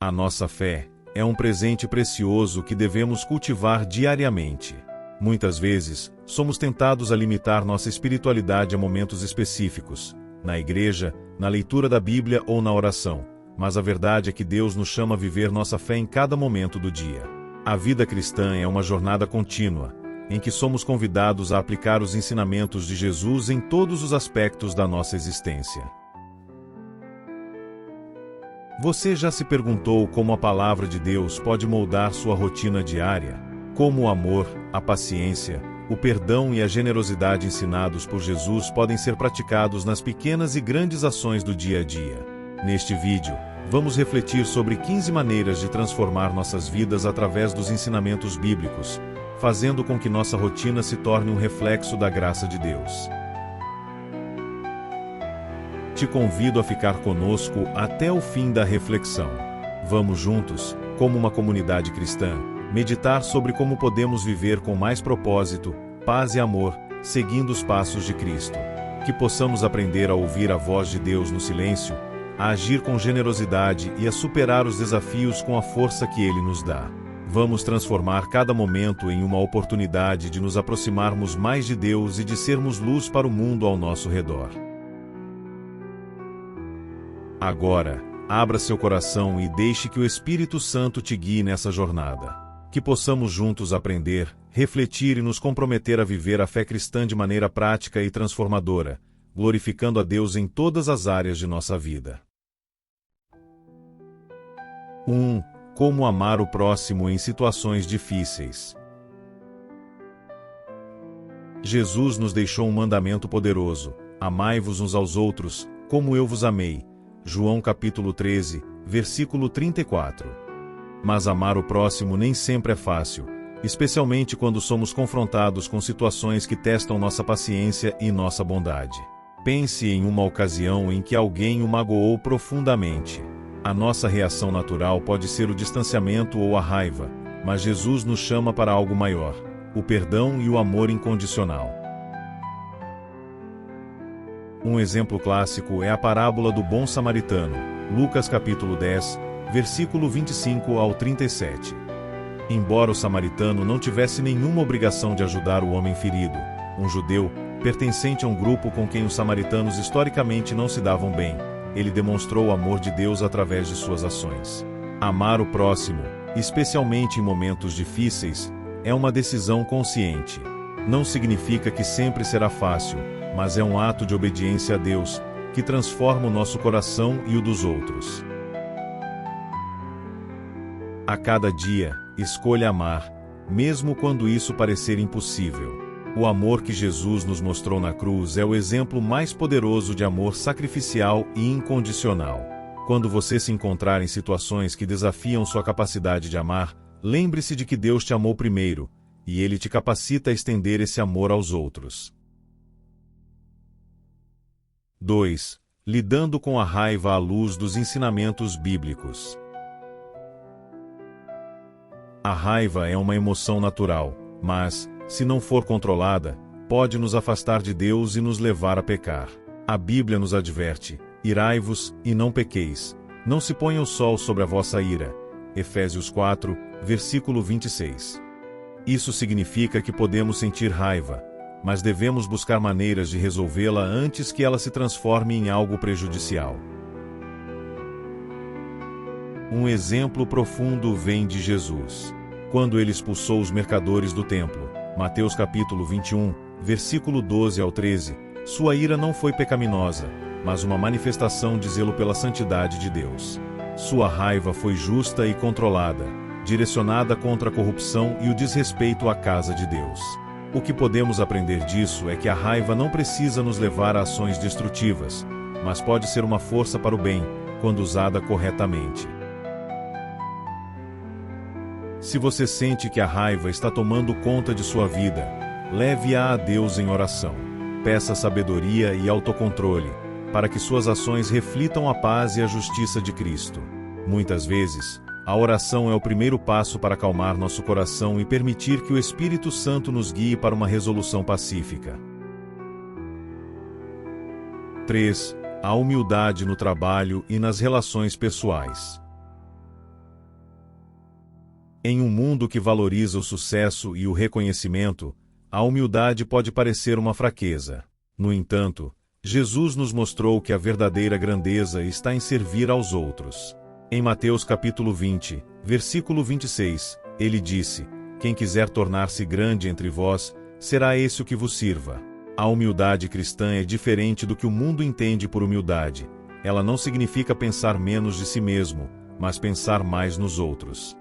A nossa fé é um presente precioso que devemos cultivar diariamente. Muitas vezes, somos tentados a limitar nossa espiritualidade a momentos específicos, na igreja, na leitura da Bíblia ou na oração, mas a verdade é que Deus nos chama a viver nossa fé em cada momento do dia. A vida cristã é uma jornada contínua, em que somos convidados a aplicar os ensinamentos de Jesus em todos os aspectos da nossa existência. Você já se perguntou como a palavra de Deus pode moldar sua rotina diária? Como o amor, a paciência, o perdão e a generosidade ensinados por Jesus podem ser praticados nas pequenas e grandes ações do dia a dia? Neste vídeo, vamos refletir sobre 15 maneiras de transformar nossas vidas através dos ensinamentos bíblicos, fazendo com que nossa rotina se torne um reflexo da graça de Deus. Te convido a ficar conosco até o fim da reflexão. Vamos juntos, como uma comunidade cristã, meditar sobre como podemos viver com mais propósito, paz e amor, seguindo os passos de Cristo. Que possamos aprender a ouvir a voz de Deus no silêncio, a agir com generosidade e a superar os desafios com a força que Ele nos dá. Vamos transformar cada momento em uma oportunidade de nos aproximarmos mais de Deus e de sermos luz para o mundo ao nosso redor. Agora, abra seu coração e deixe que o Espírito Santo te guie nessa jornada. Que possamos juntos aprender, refletir e nos comprometer a viver a fé cristã de maneira prática e transformadora, glorificando a Deus em todas as áreas de nossa vida. 1. Como amar o próximo em situações difíceis. Jesus nos deixou um mandamento poderoso: amai-vos uns aos outros, como eu vos amei. João capítulo 13, versículo 34. Mas amar o próximo nem sempre é fácil, especialmente quando somos confrontados com situações que testam nossa paciência e nossa bondade. Pense em uma ocasião em que alguém o magoou profundamente. A nossa reação natural pode ser o distanciamento ou a raiva, mas Jesus nos chama para algo maior: o perdão e o amor incondicional. Um exemplo clássico é a parábola do bom samaritano, Lucas capítulo 10, versículo 25 ao 37. Embora o samaritano não tivesse nenhuma obrigação de ajudar o homem ferido, um judeu, pertencente a um grupo com quem os samaritanos historicamente não se davam bem, ele demonstrou o amor de Deus através de suas ações. Amar o próximo, especialmente em momentos difíceis, é uma decisão consciente. Não significa que sempre será fácil, mas é um ato de obediência a Deus, que transforma o nosso coração e o dos outros. A cada dia, escolha amar, mesmo quando isso parecer impossível. O amor que Jesus nos mostrou na cruz é o exemplo mais poderoso de amor sacrificial e incondicional. Quando você se encontrar em situações que desafiam sua capacidade de amar, lembre-se de que Deus te amou primeiro, e Ele te capacita a estender esse amor aos outros. 2. Lidando com a raiva à luz dos ensinamentos bíblicos. A raiva é uma emoção natural, mas, se não for controlada, pode nos afastar de Deus e nos levar a pecar. A Bíblia nos adverte: irai-vos e não pequeis, não se ponha o sol sobre a vossa ira. Efésios 4, versículo 26. Isso significa que podemos sentir raiva, mas devemos buscar maneiras de resolvê-la antes que ela se transforme em algo prejudicial. Um exemplo profundo vem de Jesus. Quando ele expulsou os mercadores do templo, Mateus capítulo 21, versículo 12 ao 13, sua ira não foi pecaminosa, mas uma manifestação de zelo pela santidade de Deus. Sua raiva foi justa e controlada, direcionada contra a corrupção e o desrespeito à casa de Deus. O que podemos aprender disso é que a raiva não precisa nos levar a ações destrutivas, mas pode ser uma força para o bem, quando usada corretamente. Se você sente que a raiva está tomando conta de sua vida, leve-a a Deus em oração. Peça sabedoria e autocontrole, para que suas ações reflitam a paz e a justiça de Cristo. Muitas vezes, a oração é o primeiro passo para acalmar nosso coração e permitir que o Espírito Santo nos guie para uma resolução pacífica. 3. A humildade no trabalho e nas relações pessoais. Em um mundo que valoriza o sucesso e o reconhecimento, a humildade pode parecer uma fraqueza. No entanto, Jesus nos mostrou que a verdadeira grandeza está em servir aos outros. Em Mateus capítulo 20, versículo 26, ele disse: "Quem quiser tornar-se grande entre vós, será esse o que vos sirva." A humildade cristã é diferente do que o mundo entende por humildade. Ela não significa pensar menos de si mesmo, mas pensar mais nos outros.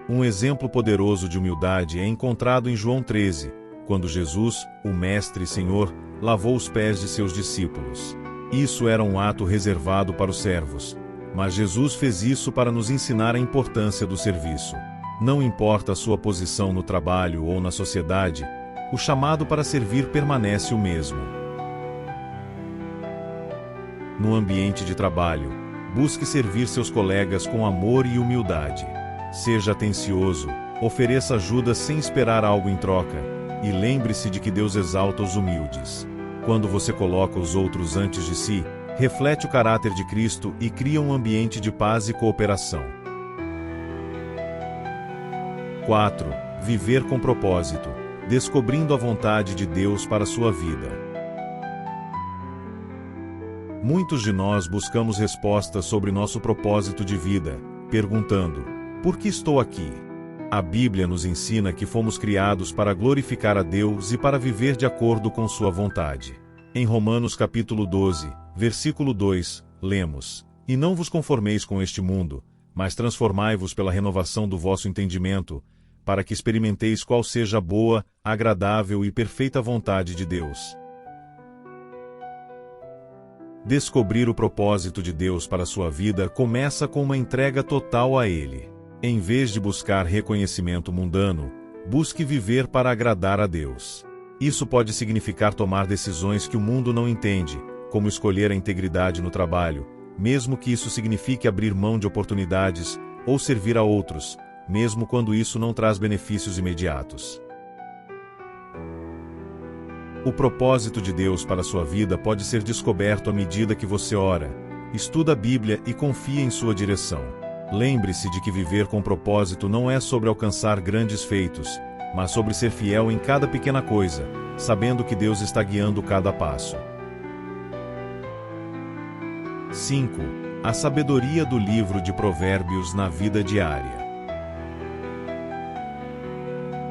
Um exemplo poderoso de humildade é encontrado em João 13, quando Jesus, o Mestre e Senhor, lavou os pés de seus discípulos. Isso era um ato reservado para os servos, mas Jesus fez isso para nos ensinar a importância do serviço. Não importa a sua posição no trabalho ou na sociedade, o chamado para servir permanece o mesmo. No ambiente de trabalho, busque servir seus colegas com amor e humildade. Seja atencioso, ofereça ajuda sem esperar algo em troca, e lembre-se de que Deus exalta os humildes. Quando você coloca os outros antes de si, reflete o caráter de Cristo e cria um ambiente de paz e cooperação. 4. Viver com propósito, descobrindo a vontade de Deus para sua vida. Muitos de nós buscamos respostas sobre nosso propósito de vida, perguntando: por que estou aqui? A Bíblia nos ensina que fomos criados para glorificar a Deus e para viver de acordo com sua vontade. Em Romanos capítulo 12, versículo 2, lemos: "E não vos conformeis com este mundo, mas transformai-vos pela renovação do vosso entendimento, para que experimenteis qual seja a boa, agradável e perfeita vontade de Deus." Descobrir o propósito de Deus para a sua vida começa com uma entrega total a Ele. Em vez de buscar reconhecimento mundano, busque viver para agradar a Deus. Isso pode significar tomar decisões que o mundo não entende, como escolher a integridade no trabalho, mesmo que isso signifique abrir mão de oportunidades, ou servir a outros, mesmo quando isso não traz benefícios imediatos. O propósito de Deus para a sua vida pode ser descoberto à medida que você ora, estuda a Bíblia e confia em sua direção. Lembre-se de que viver com propósito não é sobre alcançar grandes feitos, mas sobre ser fiel em cada pequena coisa, sabendo que Deus está guiando cada passo. 5. A sabedoria do livro de Provérbios na vida diária.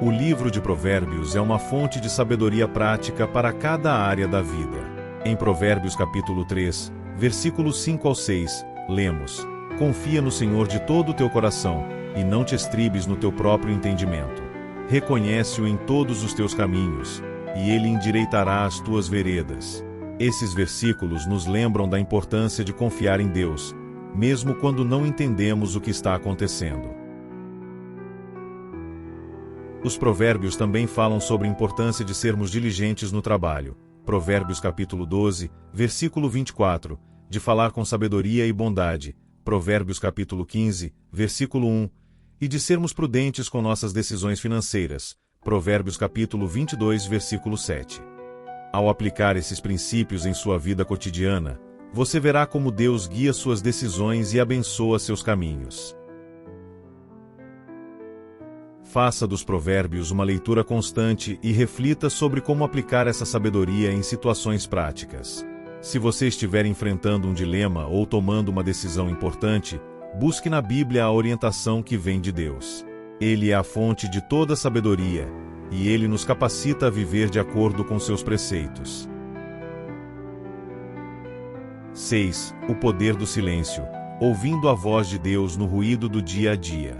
O livro de Provérbios é uma fonte de sabedoria prática para cada área da vida. Em Provérbios capítulo 3, versículos 5 ao 6, lemos: "Confia no Senhor de todo o teu coração, e não te estribes no teu próprio entendimento. Reconhece-o em todos os teus caminhos, e ele endireitará as tuas veredas." Esses versículos nos lembram da importância de confiar em Deus, mesmo quando não entendemos o que está acontecendo. Os provérbios também falam sobre a importância de sermos diligentes no trabalho. Provérbios capítulo 12, versículo 24, de falar com sabedoria e bondade. Provérbios capítulo 15, versículo 1, e de sermos prudentes com nossas decisões financeiras. Provérbios capítulo 22, versículo 7. Ao aplicar esses princípios em sua vida cotidiana, você verá como Deus guia suas decisões e abençoa seus caminhos. Faça dos provérbios uma leitura constante e reflita sobre como aplicar essa sabedoria em situações práticas. Se você estiver enfrentando um dilema ou tomando uma decisão importante, busque na Bíblia a orientação que vem de Deus. Ele é a fonte de toda sabedoria, e ele nos capacita a viver de acordo com seus preceitos. 6. O poder do silêncio, ouvindo a voz de Deus no ruído do dia a dia.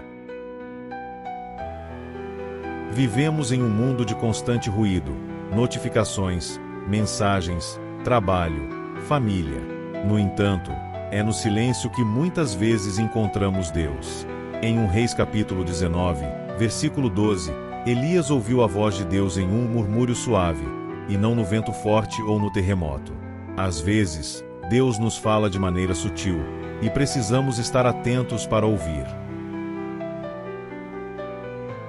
Vivemos em um mundo de constante ruído, notificações, mensagens, trabalho, família. No entanto, é no silêncio que muitas vezes encontramos Deus. Em 1 Reis capítulo 19, versículo 12, Elias ouviu a voz de Deus em um murmúrio suave, e não no vento forte ou no terremoto. Às vezes, Deus nos fala de maneira sutil, e precisamos estar atentos para ouvir.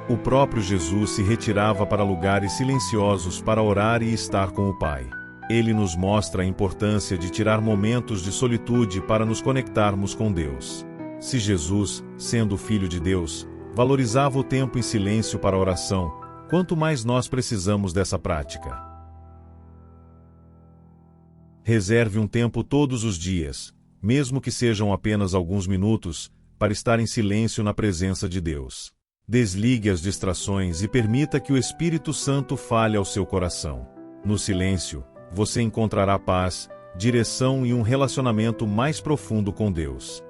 O próprio Jesus se retirava para lugares silenciosos para orar e estar com o Pai. Ele nos mostra a importância de tirar momentos de solitude para nos conectarmos com Deus. Se Jesus, sendo o Filho de Deus, valorizava o tempo em silêncio para a oração, quanto mais nós precisamos dessa prática. Reserve um tempo todos os dias, mesmo que sejam apenas alguns minutos, para estar em silêncio na presença de Deus. Desligue as distrações e permita que o Espírito Santo fale ao seu coração. No silêncio, você encontrará paz, direção e um relacionamento mais profundo com Deus.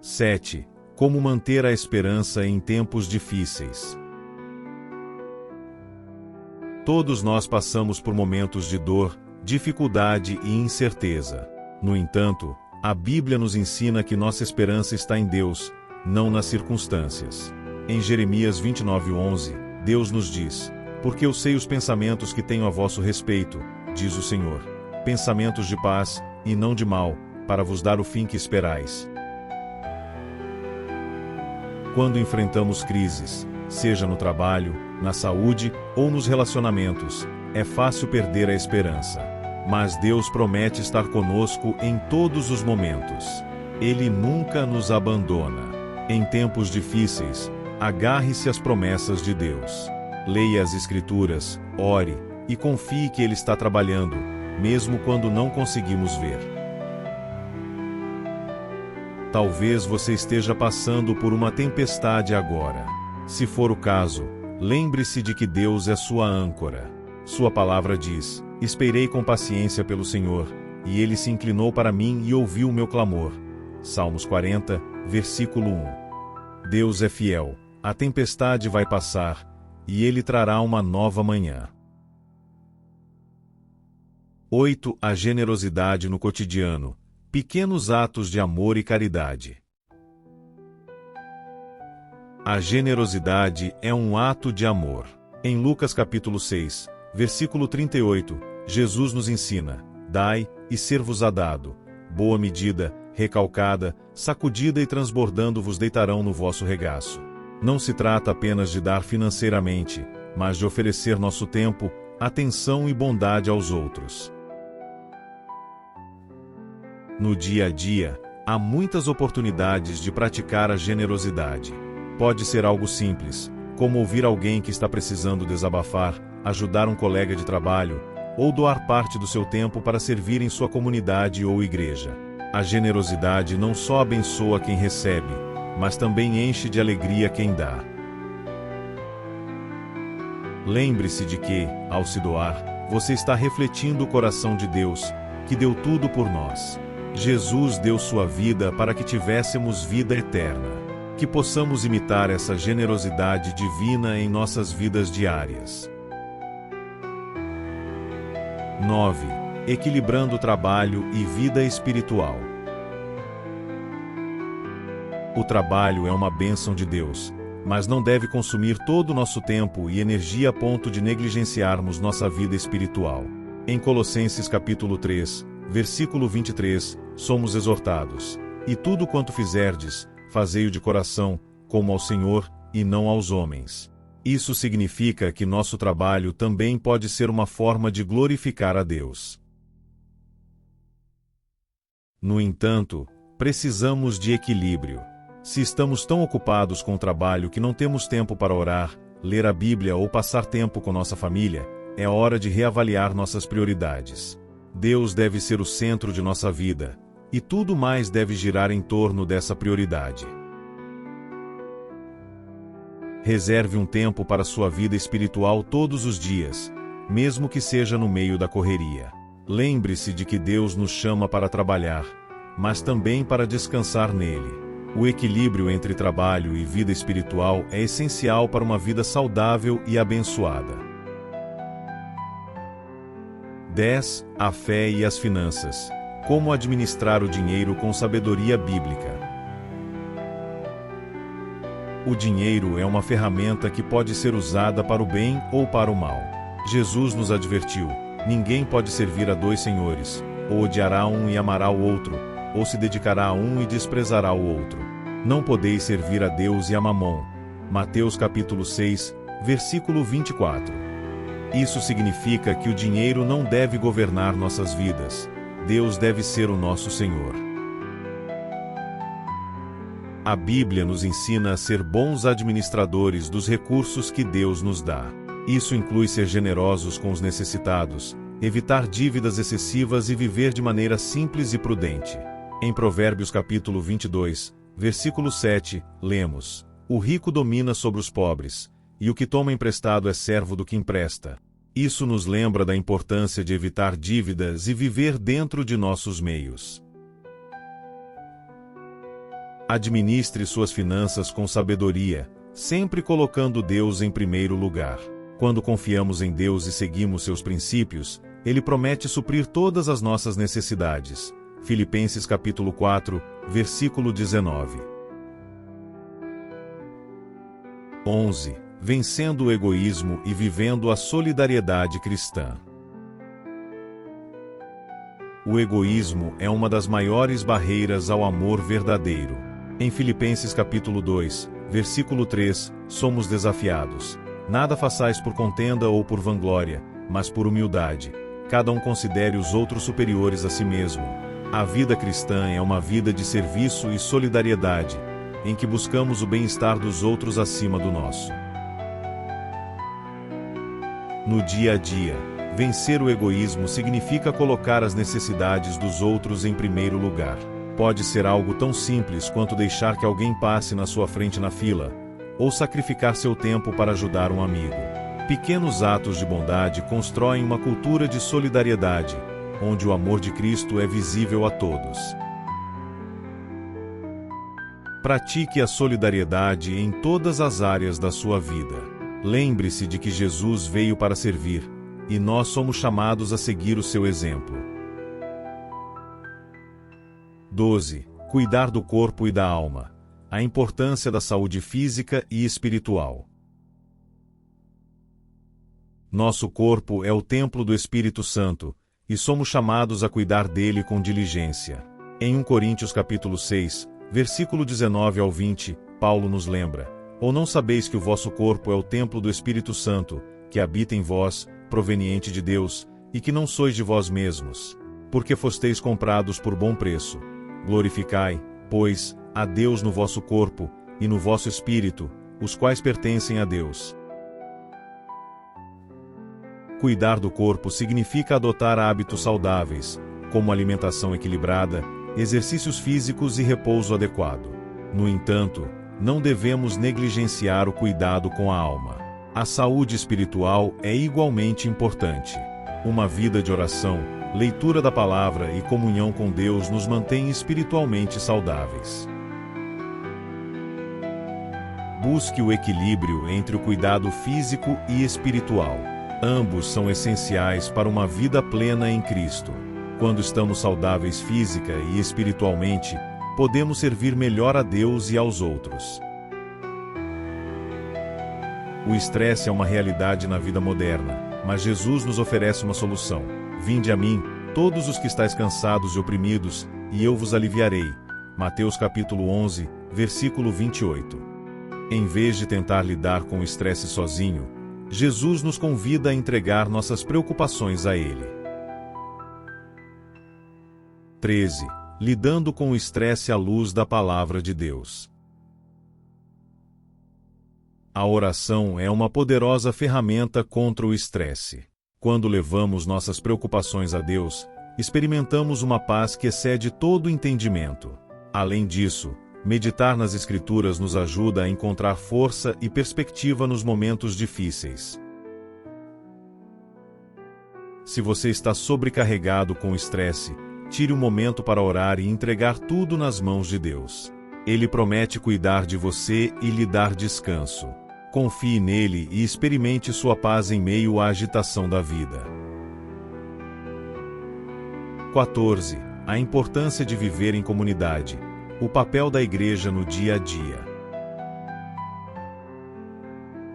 7. Como manter a esperança em tempos difíceis. Todos nós passamos por momentos de dor, dificuldade e incerteza. No entanto, a Bíblia nos ensina que nossa esperança está em Deus, não nas circunstâncias. Em Jeremias 29:11, Deus nos diz: porque eu sei os pensamentos que tenho a vosso respeito, diz o Senhor, pensamentos de paz, e não de mal, para vos dar o fim que esperais. Quando enfrentamos crises, seja no trabalho, na saúde ou nos relacionamentos, é fácil perder a esperança. Mas Deus promete estar conosco em todos os momentos. Ele nunca nos abandona. Em tempos difíceis, agarre-se às promessas de Deus. Leia as Escrituras, ore, e confie que Ele está trabalhando, mesmo quando não conseguimos ver. Talvez você esteja passando por uma tempestade agora. Se for o caso, lembre-se de que Deus é sua âncora. Sua palavra diz: esperei com paciência pelo Senhor, e Ele se inclinou para mim e ouviu o meu clamor. Salmos 40, versículo 1. Deus é fiel, a tempestade vai passar, e Ele trará uma nova manhã. 8. A generosidade no cotidiano. Pequenos atos de amor e caridade. A generosidade é um ato de amor. Em Lucas capítulo 6, versículo 38, Jesus nos ensina: dai, e ser-vos-á dado. Boa medida, recalcada, sacudida e transbordando vos deitarão no vosso regaço. Não se trata apenas de dar financeiramente, mas de oferecer nosso tempo, atenção e bondade aos outros. No dia a dia, há muitas oportunidades de praticar a generosidade. Pode ser algo simples, como ouvir alguém que está precisando desabafar, ajudar um colega de trabalho, ou doar parte do seu tempo para servir em sua comunidade ou igreja. A generosidade não só abençoa quem recebe, mas também enche de alegria quem dá. Lembre-se de que, ao se doar, você está refletindo o coração de Deus, que deu tudo por nós. Jesus deu sua vida para que tivéssemos vida eterna. Que possamos imitar essa generosidade divina em nossas vidas diárias. 9. Equilibrando trabalho e vida espiritual. O trabalho é uma bênção de Deus, mas não deve consumir todo o nosso tempo e energia a ponto de negligenciarmos nossa vida espiritual. Em Colossenses capítulo 3, versículo 23, somos exortados: e tudo quanto fizerdes, fazei-o de coração, como ao Senhor, e não aos homens. Isso significa que nosso trabalho também pode ser uma forma de glorificar a Deus. No entanto, precisamos de equilíbrio. Se estamos tão ocupados com o trabalho que não temos tempo para orar, ler a Bíblia ou passar tempo com nossa família, é hora de reavaliar nossas prioridades. Deus deve ser o centro de nossa vida, e tudo mais deve girar em torno dessa prioridade. Reserve um tempo para sua vida espiritual todos os dias, mesmo que seja no meio da correria. Lembre-se de que Deus nos chama para trabalhar, mas também para descansar nele. O equilíbrio entre trabalho e vida espiritual é essencial para uma vida saudável e abençoada. 10. A fé e as finanças. Como administrar o dinheiro com sabedoria bíblica. O dinheiro é uma ferramenta que pode ser usada para o bem ou para o mal. Jesus nos advertiu: ninguém pode servir a dois senhores, ou odiará um e amará o outro, ou se dedicará a um e desprezará o outro. Não podeis servir a Deus e a Mamon. Mateus capítulo 6, versículo 24. Isso significa que o dinheiro não deve governar nossas vidas. Deus deve ser o nosso Senhor. A Bíblia nos ensina a ser bons administradores dos recursos que Deus nos dá. Isso inclui ser generosos com os necessitados, evitar dívidas excessivas e viver de maneira simples e prudente. Em Provérbios capítulo 22, versículo 7, lemos: "O rico domina sobre os pobres, e o que toma emprestado é servo do que empresta." Isso nos lembra da importância de evitar dívidas e viver dentro de nossos meios. Administre suas finanças com sabedoria, sempre colocando Deus em primeiro lugar. Quando confiamos em Deus e seguimos seus princípios, Ele promete suprir todas as nossas necessidades. Filipenses capítulo 4, versículo 19. 11. Vencendo o egoísmo e vivendo a solidariedade cristã. O egoísmo é uma das maiores barreiras ao amor verdadeiro. Em Filipenses capítulo 2, versículo 3, somos desafiados: "Nada façais por contenda ou por vanglória, mas por humildade. Cada um considere os outros superiores a si mesmo." A vida cristã é uma vida de serviço e solidariedade, em que buscamos o bem-estar dos outros acima do nosso. No dia a dia, vencer o egoísmo significa colocar as necessidades dos outros em primeiro lugar. Pode ser algo tão simples quanto deixar que alguém passe na sua frente na fila, ou sacrificar seu tempo para ajudar um amigo. Pequenos atos de bondade constroem uma cultura de solidariedade, onde o amor de Cristo é visível a todos. Pratique a solidariedade em todas as áreas da sua vida. Lembre-se de que Jesus veio para servir, e nós somos chamados a seguir o seu exemplo. 12. Cuidar do corpo e da alma. A importância da saúde física e espiritual. Nosso corpo é o templo do Espírito Santo, e somos chamados a cuidar dele com diligência. Em 1 Coríntios capítulo 6, versículo 19 ao 20, Paulo nos lembra: "Ou não sabeis que o vosso corpo é o templo do Espírito Santo, que habita em vós, proveniente de Deus, e que não sois de vós mesmos? Porque fosteis comprados por bom preço. Glorificai, pois, a Deus no vosso corpo, e no vosso espírito, os quais pertencem a Deus." Cuidar do corpo significa adotar hábitos saudáveis, como alimentação equilibrada, exercícios físicos e repouso adequado. No entanto, não devemos negligenciar o cuidado com a alma. A saúde espiritual é igualmente importante. Uma vida de oração, leitura da palavra e comunhão com Deus nos mantém espiritualmente saudáveis. Busque o equilíbrio entre o cuidado físico e espiritual. Ambos são essenciais para uma vida plena em Cristo. Quando estamos saudáveis física e espiritualmente, podemos servir melhor a Deus e aos outros. O estresse é uma realidade na vida moderna, mas Jesus nos oferece uma solução. "Vinde a mim, todos os que estáis cansados e oprimidos, e eu vos aliviarei." Mateus capítulo 11, versículo 28. Em vez de tentar lidar com o estresse sozinho, Jesus nos convida a entregar nossas preocupações a Ele. 13. Lidando com o estresse à luz da Palavra de Deus. A oração é uma poderosa ferramenta contra o estresse. Quando levamos nossas preocupações a Deus, experimentamos uma paz que excede todo entendimento. Além disso, meditar nas Escrituras nos ajuda a encontrar força e perspectiva nos momentos difíceis. Se você está sobrecarregado com estresse, tire um momento para orar e entregar tudo nas mãos de Deus. Ele promete cuidar de você e lhe dar descanso. Confie nele e experimente sua paz em meio à agitação da vida. 14. A importância de viver em comunidade. O papel da igreja no dia a dia.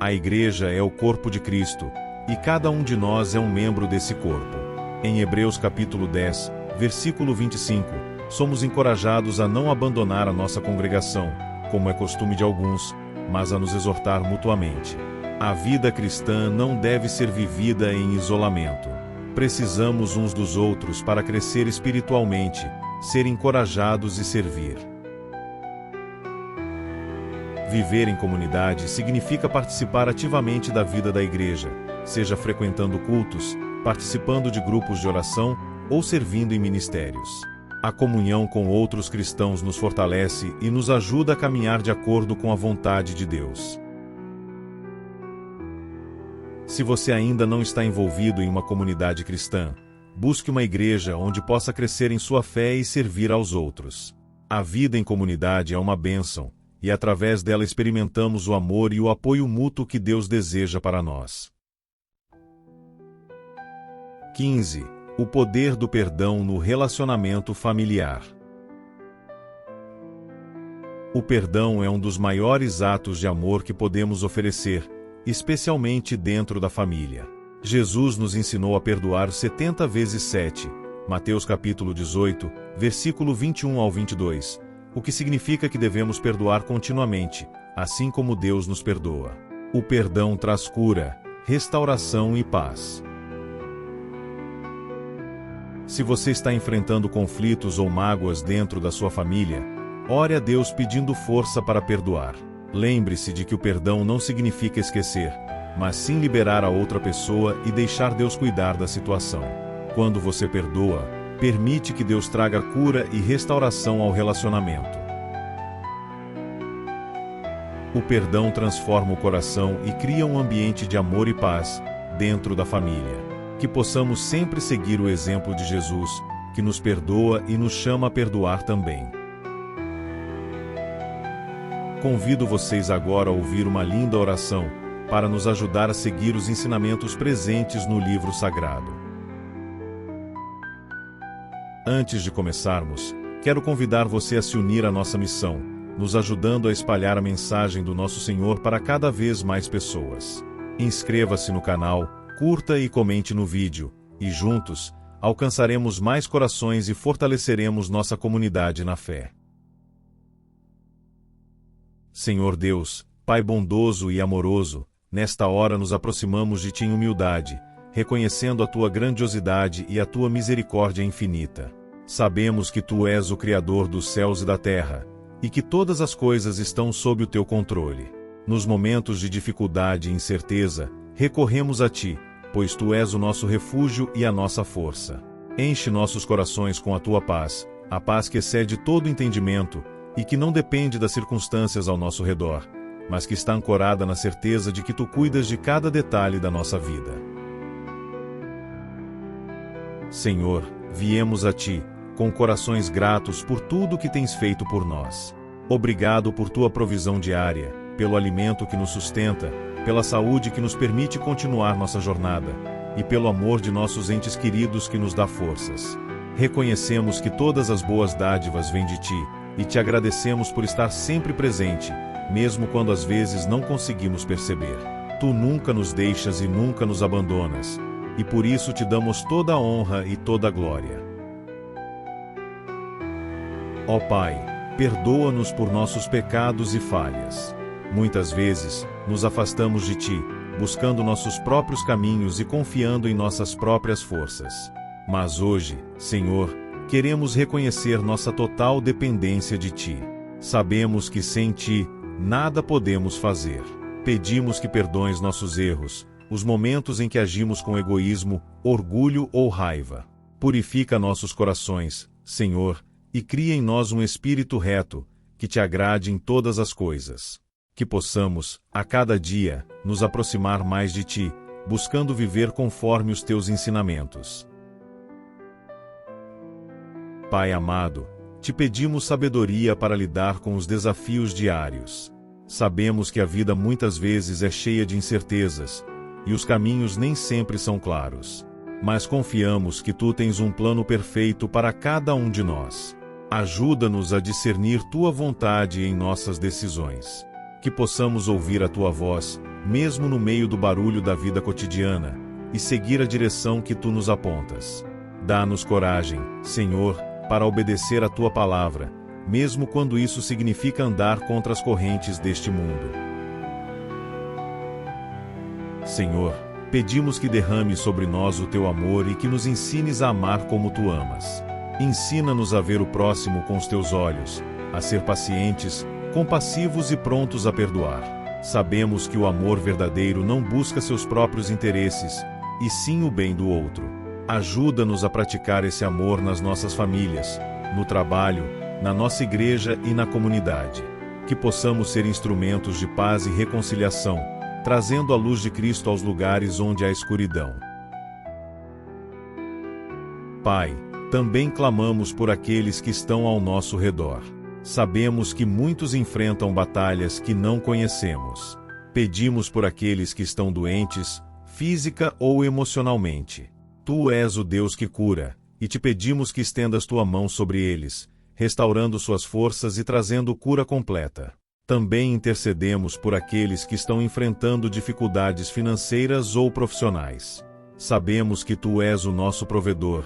A igreja é o corpo de Cristo, e cada um de nós é um membro desse corpo. Em Hebreus capítulo 10, versículo 25, somos encorajados a não abandonar a nossa congregação, como é costume de alguns, mas a nos exortar mutuamente. A vida cristã não deve ser vivida em isolamento. Precisamos uns dos outros para crescer espiritualmente, ser encorajados e servir. Viver em comunidade significa participar ativamente da vida da igreja, seja frequentando cultos, participando de grupos de oração ou servindo em ministérios. A comunhão com outros cristãos nos fortalece e nos ajuda a caminhar de acordo com a vontade de Deus. Se você ainda não está envolvido em uma comunidade cristã, busque uma igreja onde possa crescer em sua fé e servir aos outros. A vida em comunidade é uma bênção, e através dela experimentamos o amor e o apoio mútuo que Deus deseja para nós. 15. O poder do perdão no relacionamento familiar. O perdão é um dos maiores atos de amor que podemos oferecer, especialmente dentro da família. Jesus nos ensinou a perdoar 70 vezes 7, Mateus capítulo 18, versículo 21 ao 22, o que significa que devemos perdoar continuamente, assim como Deus nos perdoa. O perdão traz cura, restauração e paz. Se você está enfrentando conflitos ou mágoas dentro da sua família, ore a Deus pedindo força para perdoar. Lembre-se de que o perdão não significa esquecer, mas sim liberar a outra pessoa e deixar Deus cuidar da situação. Quando você perdoa, permite que Deus traga cura e restauração ao relacionamento. O perdão transforma o coração e cria um ambiente de amor e paz dentro da família. Que possamos sempre seguir o exemplo de Jesus, que nos perdoa e nos chama a perdoar também. Convido vocês agora a ouvir uma linda oração, para nos ajudar a seguir os ensinamentos presentes no livro sagrado. Antes de começarmos, quero convidar você a se unir à nossa missão, nos ajudando a espalhar a mensagem do nosso Senhor para cada vez mais pessoas. Inscreva-se no canal, curta e comente no vídeo, e juntos, alcançaremos mais corações e fortaleceremos nossa comunidade na fé. Senhor Deus, Pai bondoso e amoroso, nesta hora nos aproximamos de Ti em humildade, reconhecendo a Tua grandiosidade e a Tua misericórdia infinita. Sabemos que Tu és o Criador dos céus e da terra, e que todas as coisas estão sob o Teu controle. Nos momentos de dificuldade e incerteza, recorremos a Ti, pois Tu és o nosso refúgio e a nossa força. Enche nossos corações com a Tua paz, a paz que excede todo entendimento, e que não depende das circunstâncias ao nosso redor, mas que está ancorada na certeza de que Tu cuidas de cada detalhe da nossa vida. Senhor, viemos a Ti, com corações gratos por tudo que Tens feito por nós. Obrigado por Tua provisão diária, pelo alimento que nos sustenta, pela saúde que nos permite continuar nossa jornada, e pelo amor de nossos entes queridos que nos dá forças. Reconhecemos que todas as boas dádivas vêm de Ti, e Te agradecemos por estar sempre presente, mesmo quando às vezes não conseguimos perceber. Tu nunca nos deixas e nunca nos abandonas, e por isso Te damos toda a honra e toda a glória. Ó Pai, perdoa-nos por nossos pecados e falhas. Muitas vezes, nos afastamos de Ti, buscando nossos próprios caminhos e confiando em nossas próprias forças. Mas hoje, Senhor, queremos reconhecer nossa total dependência de Ti. Sabemos que sem Ti, nada podemos fazer. Pedimos que perdoes nossos erros, os momentos em que agimos com egoísmo, orgulho ou raiva. Purifica nossos corações, Senhor, e cria em nós um espírito reto, que Te agrade em todas as coisas. Que possamos, a cada dia, nos aproximar mais de Ti, buscando viver conforme os Teus ensinamentos. Pai amado, Te pedimos sabedoria para lidar com os desafios diários. Sabemos que a vida muitas vezes é cheia de incertezas, e os caminhos nem sempre são claros. Mas confiamos que Tu tens um plano perfeito para cada um de nós. Ajuda-nos a discernir Tua vontade em nossas decisões. Que possamos ouvir a Tua voz, mesmo no meio do barulho da vida cotidiana, e seguir a direção que Tu nos apontas. Dá-nos coragem, Senhor, para obedecer a Tua palavra, mesmo quando isso significa andar contra as correntes deste mundo. Senhor, pedimos que derrame sobre nós o Teu amor e que nos ensines a amar como Tu amas. Ensina-nos a ver o próximo com os Teus olhos, a ser pacientes, compassivos e prontos a perdoar. Sabemos que o amor verdadeiro não busca seus próprios interesses, e sim o bem do outro. Ajuda-nos a praticar esse amor nas nossas famílias, no trabalho, na nossa igreja e na comunidade. Que possamos ser instrumentos de paz e reconciliação, trazendo a luz de Cristo aos lugares onde há escuridão. Pai, também clamamos por aqueles que estão ao nosso redor. Sabemos que muitos enfrentam batalhas que não conhecemos. Pedimos por aqueles que estão doentes, física ou emocionalmente. Tu és o Deus que cura, e te pedimos que estendas tua mão sobre eles, restaurando suas forças e trazendo cura completa. Também intercedemos por aqueles que estão enfrentando dificuldades financeiras ou profissionais. Sabemos que tu és o nosso provedor,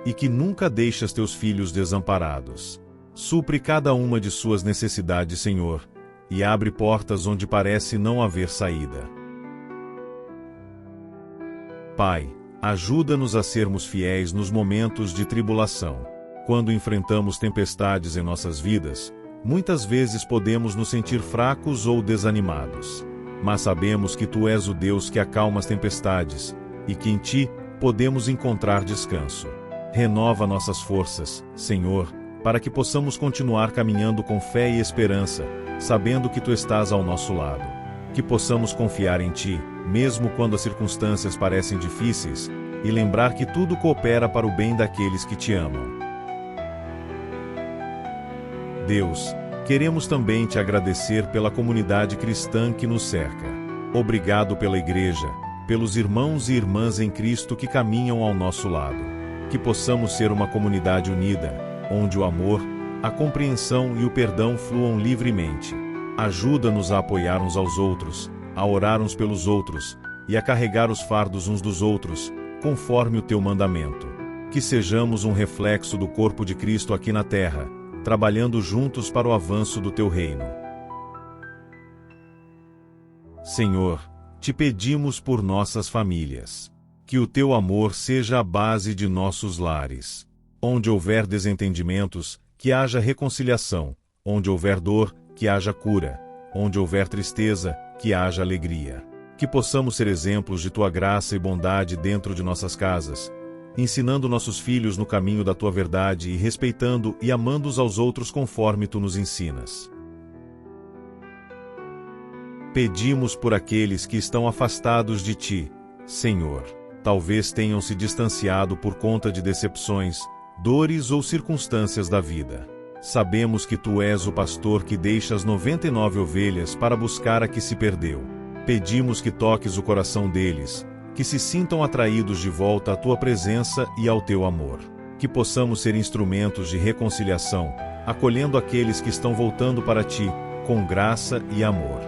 e que nunca deixas teus filhos desamparados. Supre cada uma de suas necessidades, Senhor, e abre portas onde parece não haver saída. Pai, ajuda-nos a sermos fiéis nos momentos de tribulação. Quando enfrentamos tempestades em nossas vidas, muitas vezes podemos nos sentir fracos ou desanimados. Mas sabemos que tu és o Deus que acalma as tempestades, e que em ti podemos encontrar descanso. Renova nossas forças, Senhor, para que possamos continuar caminhando com fé e esperança, sabendo que tu estás ao nosso lado. Que possamos confiar em ti, mesmo quando as circunstâncias parecem difíceis, e lembrar que tudo coopera para o bem daqueles que te amam. Deus, queremos também te agradecer pela comunidade cristã que nos cerca. Obrigado pela igreja, pelos irmãos e irmãs em Cristo que caminham ao nosso lado. Que possamos ser uma comunidade unida, onde o amor, a compreensão e o perdão fluam livremente. Ajuda-nos a apoiar uns aos outros, a orar uns pelos outros, e a carregar os fardos uns dos outros, conforme o teu mandamento. Que sejamos um reflexo do corpo de Cristo aqui na terra, trabalhando juntos para o avanço do teu reino. Senhor, te pedimos por nossas famílias. Que o teu amor seja a base de nossos lares. Onde houver desentendimentos, que haja reconciliação. Onde houver dor, que haja cura. Onde houver tristeza, que haja alegria. Que possamos ser exemplos de tua graça e bondade dentro de nossas casas, ensinando nossos filhos no caminho da tua verdade e respeitando e amando uns aos outros conforme tu nos ensinas. Pedimos por aqueles que estão afastados de ti, Senhor. Talvez tenham se distanciado por conta de decepções, dores ou circunstâncias da vida. Sabemos que tu és o pastor que deixa as 99 ovelhas para buscar a que se perdeu. Pedimos que toques o coração deles, que se sintam atraídos de volta à tua presença e ao teu amor. Que possamos ser instrumentos de reconciliação, acolhendo aqueles que estão voltando para ti, com graça e amor.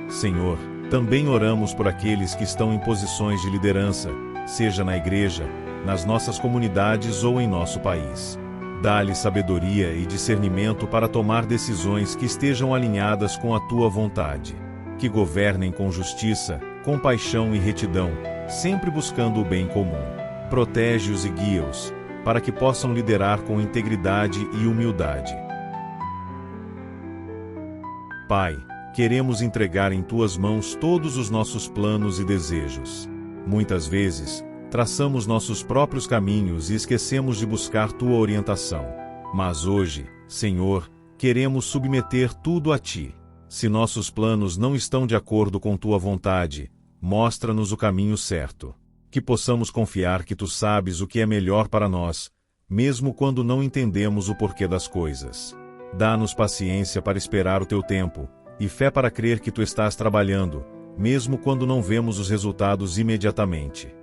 Senhor, também oramos por aqueles que estão em posições de liderança, seja na igreja, nas nossas comunidades ou em nosso país. Dá-lhes sabedoria e discernimento para tomar decisões que estejam alinhadas com a tua vontade. Que governem com justiça, compaixão e retidão, sempre buscando o bem comum. Protege-os e guia-os, para que possam liderar com integridade e humildade. Pai, queremos entregar em tuas mãos todos os nossos planos e desejos. Muitas vezes, traçamos nossos próprios caminhos e esquecemos de buscar tua orientação. Mas hoje, Senhor, queremos submeter tudo a ti. Se nossos planos não estão de acordo com tua vontade, mostra-nos o caminho certo. Que possamos confiar que tu sabes o que é melhor para nós, mesmo quando não entendemos o porquê das coisas. Dá-nos paciência para esperar o teu tempo, e fé para crer que tu estás trabalhando, mesmo quando não vemos os resultados imediatamente.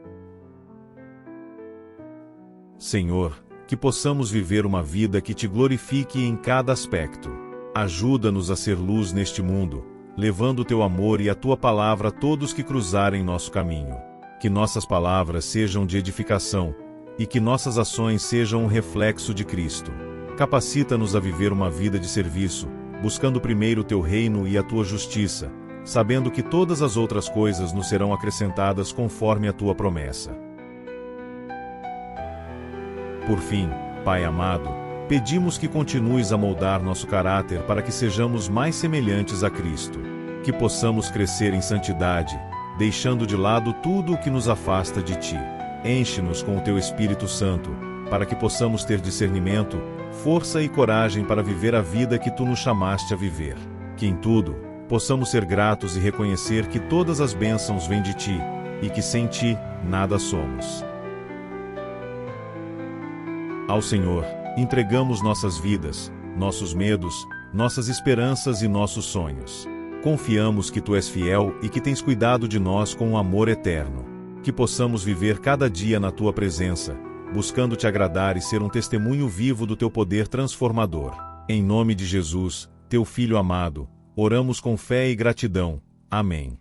Senhor, que possamos viver uma vida que te glorifique em cada aspecto. Ajuda-nos a ser luz neste mundo, levando o teu amor e a tua palavra a todos que cruzarem nosso caminho. Que nossas palavras sejam de edificação, e que nossas ações sejam um reflexo de Cristo. Capacita-nos a viver uma vida de serviço, buscando primeiro o teu reino e a tua justiça, sabendo que todas as outras coisas nos serão acrescentadas conforme a tua promessa. Por fim, Pai amado, pedimos que continues a moldar nosso caráter para que sejamos mais semelhantes a Cristo. Que possamos crescer em santidade, deixando de lado tudo o que nos afasta de Ti. Enche-nos com o Teu Espírito Santo, para que possamos ter discernimento, força e coragem para viver a vida que Tu nos chamaste a viver. Que em tudo, possamos ser gratos e reconhecer que todas as bênçãos vêm de Ti, e que sem Ti, nada somos. Ao Senhor, entregamos nossas vidas, nossos medos, nossas esperanças e nossos sonhos. Confiamos que Tu és fiel e que tens cuidado de nós com um amor eterno. Que possamos viver cada dia na Tua presença, buscando Te agradar e ser um testemunho vivo do Teu poder transformador. Em nome de Jesus, Teu Filho amado, oramos com fé e gratidão. Amém.